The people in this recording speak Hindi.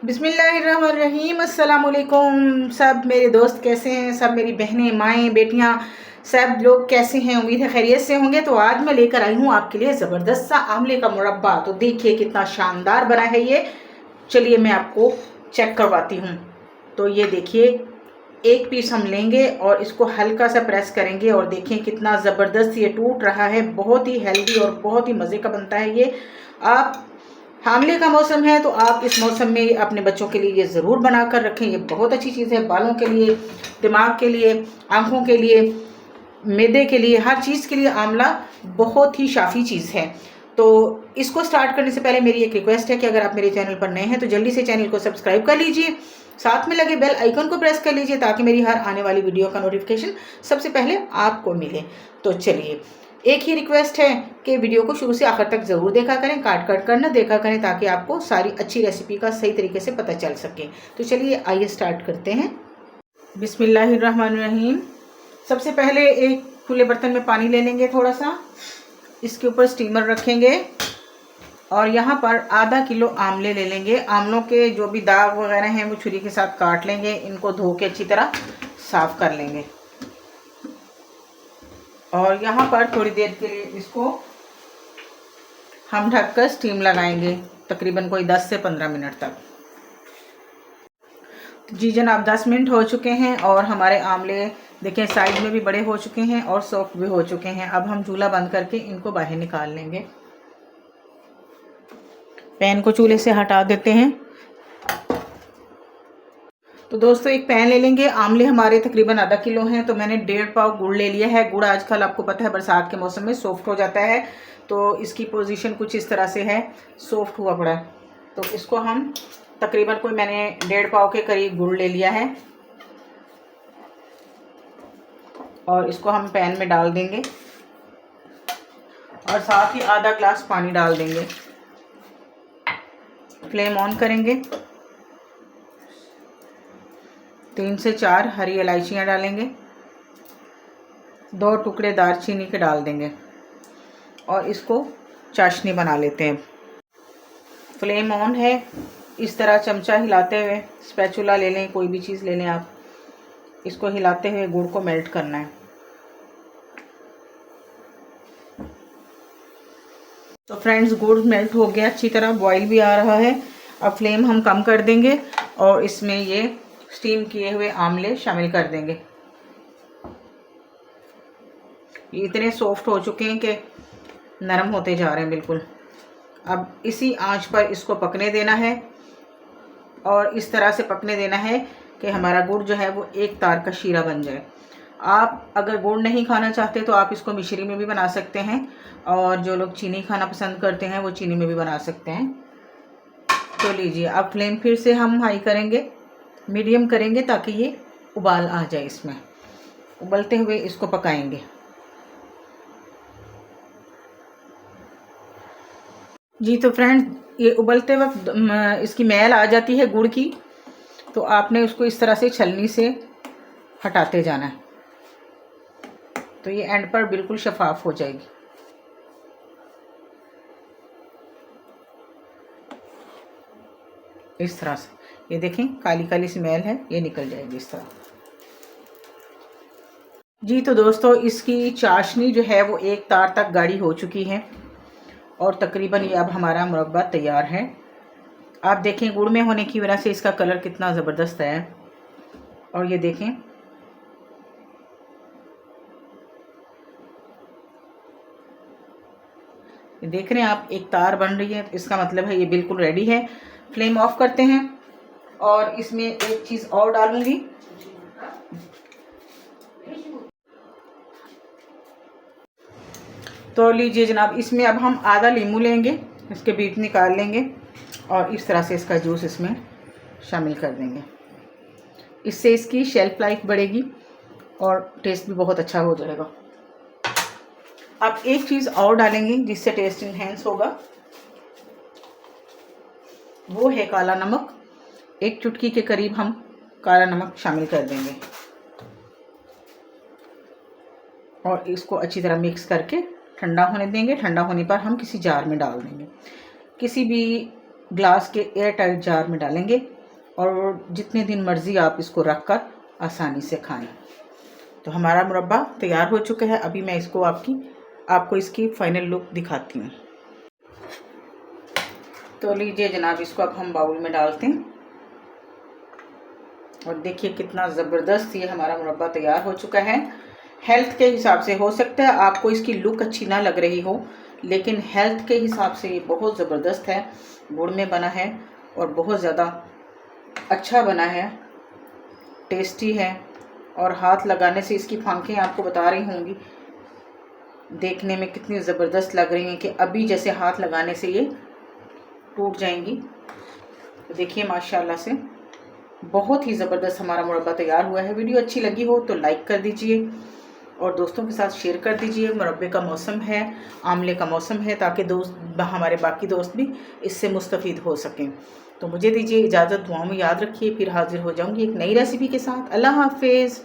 बिस्मिल्लाहिर्रहमानिर्रहीम। अस्सलाम वालेकुम। सब मेरे दोस्त कैसे हैं, सब मेरी बहनें, माएँ, बेटियां, सब लोग कैसे हैं? उम्मीद है खैरियत से होंगे। तो आज मैं लेकर आई हूँ आपके लिए ज़बरदस्त सा आंवले का मुरब्बा। तो देखिए कितना शानदार बना है ये। चलिए मैं आपको चेक करवाती हूँ। तो ये देखिए, एक पीस हम लेंगे और इसको हल्का सा प्रेस करेंगे और देखें कितना ज़बरदस्त ये टूट रहा है। बहुत ही हेल्दी और बहुत ही मज़े का बनता है ये। आप हामले का मौसम है तो आप इस मौसम में अपने बच्चों के लिए ये ज़रूर बना कर रखें। ये बहुत अच्छी चीज़ है, बालों के लिए, दिमाग के लिए, आँखों के लिए, मैदे के लिए, हर चीज़ के लिए आंवला बहुत ही शाफ़ी चीज़ है। तो इसको स्टार्ट करने से पहले मेरी एक रिक्वेस्ट है कि अगर आप मेरे चैनल पर नए हैं तो जल्दी से चैनल को सब्सक्राइब कर लीजिए, साथ में लगे बेल आइकन को प्रेस कर लीजिए ताकि मेरी हर आने वाली वीडियो का नोटिफिकेशन सबसे पहले आपको मिले। तो चलिए, एक ही रिक्वेस्ट है कि वीडियो को शुरू से आखिर तक ज़रूर देखा करें, काट काट कर न देखा करें ताकि आपको सारी अच्छी रेसिपी का सही तरीके से पता चल सके। तो चलिए आइए स्टार्ट करते हैं। बिस्मिल्लाहिर्रहमानिर्रहीम। सबसे पहले एक खुले बर्तन में पानी ले लेंगे थोड़ा सा, इसके ऊपर स्टीमर रखेंगे और यहाँ पर आधा किलो आंवले ले लेंगे। आंवलों के जो भी दाग वगैरह हैं वो छुरी के साथ काट लेंगे, इनको धो के अच्छी तरह साफ़ कर लेंगे और यहाँ पर थोड़ी देर के लिए इसको हम ढककर स्टीम लगाएंगे, तकरीबन कोई 10 से 15 मिनट तक। जी जनाब, 10 मिनट हो चुके हैं और हमारे आंवले देखें साइज में भी बड़े हो चुके हैं और सॉफ्ट भी हो चुके हैं। अब हम चूल्हा बंद करके इनको बाहर निकाल लेंगे। पैन को चूल्हे से हटा देते हैं। तो दोस्तों एक पैन ले लेंगे। आंवले हमारे तकरीबन आधा किलो हैं तो मैंने 1.5 पाव गुड़ ले लिया है। गुड़ आजकल आपको पता है बरसात के मौसम में सॉफ्ट हो जाता है, तो इसकी पोजीशन कुछ इस तरह से है, सॉफ्ट हुआ पड़ा है। तो इसको हम तकरीबन कोई मैंने 1.5 पाव के करीब गुड़ ले लिया है और इसको हम पैन में डाल देंगे और साथ ही आधा ग्लास पानी डाल देंगे। फ्लेम ऑन करेंगे। 3 से 4 हरी इलायचियाँ डालेंगे, 2 टुकड़े दालचीनी के डाल देंगे और इसको चाशनी बना लेते हैं। फ्लेम ऑन है। इस तरह चमचा हिलाते हुए, स्पैचुला ले लें, कोई भी चीज़ ले लें आप, इसको हिलाते हुए गुड़ को मेल्ट करना है। तो फ्रेंड्स गुड़ मेल्ट हो गया, अच्छी तरह बॉईल भी आ रहा है। अब फ्लेम हम कम कर देंगे और इसमें ये स्टीम किए हुए आंवले शामिल कर देंगे। ये इतने सॉफ्ट हो चुके हैं कि नरम होते जा रहे हैं बिल्कुल। अब इसी आंच पर इसको पकने देना है और इस तरह से पकने देना है कि हमारा गुड़ जो है वो एक तार का शीरा बन जाए। आप अगर गुड़ नहीं खाना चाहते तो आप इसको मिश्री में भी बना सकते हैं और जो लोग चीनी खाना पसंद करते हैं वो चीनी में भी बना सकते हैं। तो लीजिए, अब फ्लेम फिर से हम हाई करेंगे, मीडियम करेंगे ताकि ये उबाल आ जाए। इसमें उबलते हुए इसको पकाएंगे। जी तो फ्रेंड्स, ये उबलते वक्त इसकी मैल आ जाती है गुड़ की, तो आपने उसको इस तरह से छलनी से हटाते जाना है, तो ये एंड पर बिल्कुल शफाफ हो जाएगी। इस तरह से ये देखें काली काली सी मैल है, ये निकल जाएगी इस तरह। जी तो दोस्तों, इसकी चाशनी जो है वो एक तार तक गाढ़ी हो चुकी है और तकरीबन ये अब हमारा मुरब्बा तैयार है। आप देखें गुड़ में होने की वजह से इसका कलर कितना ज़बरदस्त है। और ये देखें, ये देख रहे हैं आप, एक तार बन रही है, इसका मतलब है ये बिल्कुल रेडी है। फ्लेम ऑफ करते हैं और इसमें एक चीज़ और डालूंगी। तो लीजिए जनाब, इसमें अब हम आधा नींबू लेंगे, इसके बीज निकाल लेंगे और इस तरह से इसका जूस इसमें शामिल कर देंगे। इससे इसकी शेल्फ लाइफ बढ़ेगी और टेस्ट भी बहुत अच्छा हो जाएगा। अब एक चीज़ और डालेंगे जिससे टेस्ट इन्हेंस होगा, वो है काला नमक। एक चुटकी के करीब हम काला नमक शामिल कर देंगे और इसको अच्छी तरह मिक्स करके ठंडा होने देंगे। ठंडा होने पर हम किसी जार में डाल देंगे। किसी भी ग्लास के एयर टाइट जार में डालेंगे और जितने दिन मर्ज़ी आप इसको रख कर आसानी से खाएं। तो हमारा मुरब्बा तैयार हो चुका है। अभी मैं इसको आपको इसकी फ़ाइनल लुक दिखाती हूँ। तो लीजिए जनाब, इसको अब हम बाउल में डालते हैं और देखिए कितना ज़बरदस्त ये हमारा मुरब्बा तैयार हो चुका है। हेल्थ के हिसाब से हो सकता है आपको इसकी लुक अच्छी ना लग रही हो, लेकिन हेल्थ के हिसाब से ये बहुत ज़बरदस्त है। गुड़ में बना है और बहुत ज़्यादा अच्छा बना है, टेस्टी है। और हाथ लगाने से इसकी फांकें आपको बता रही होंगी देखने में कितनी ज़बरदस्त लग रही हैं कि अभी जैसे हाथ लगाने से ये टूट जाएंगी। तो देखिए माशाल्लाह से बहुत ही ज़बरदस्त हमारा मुरब्बा तैयार हुआ है। वीडियो अच्छी लगी हो तो लाइक कर दीजिए और दोस्तों के साथ शेयर कर दीजिए। मुरब्बे का मौसम है, आमले का मौसम है, ताकि हमारे बाकी दोस्त भी इससे मुस्तफ़ीद हो सकें। तो मुझे दीजिए इजाज़त, दुआओं में याद रखिए। फिर हाजिर हो जाऊंगी एक नई रेसिपी के साथ। अल्लाह हाफिज़।